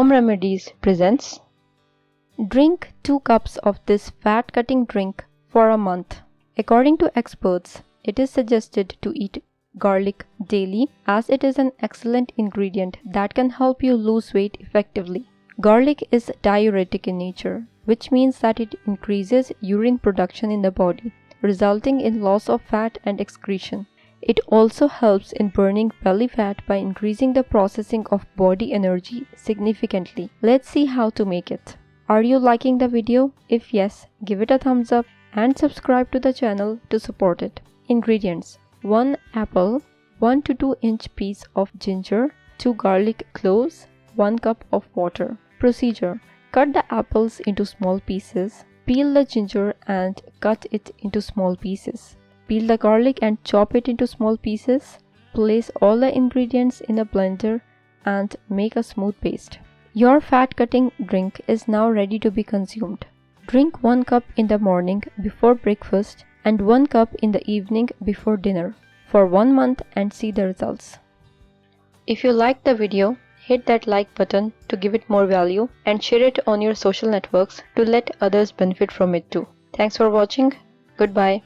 Home Remedies presents. Drink 2 cups of this fat-cutting drink for a month. According to experts, it is suggested to eat garlic daily as it is an excellent ingredient that can help you lose weight effectively. Garlic is diuretic in nature, which means that it increases urine production in the body, resulting in loss of fat and excretion. It also helps in burning belly fat by increasing the processing of body energy significantly. Let's see how to make it. Are you liking the video? If yes, give it a thumbs up and subscribe to the channel to support it. Ingredients: 1 apple, 1 to 2 inch piece of ginger, 2 garlic cloves, 1 cup of water. Procedure: cut the apples into small pieces, peel the ginger and cut it into small pieces. Peel the garlic and chop it into small pieces. Place all the ingredients in a blender and make a smooth paste. Your fat-cutting drink is now ready to be consumed. Drink 1 cup in the morning before breakfast and 1 cup in the evening before dinner for 1 month and see the results. If you liked the video, hit that like button to give it more value and share it on your social networks to let others benefit from it too. Thanks for watching. Goodbye.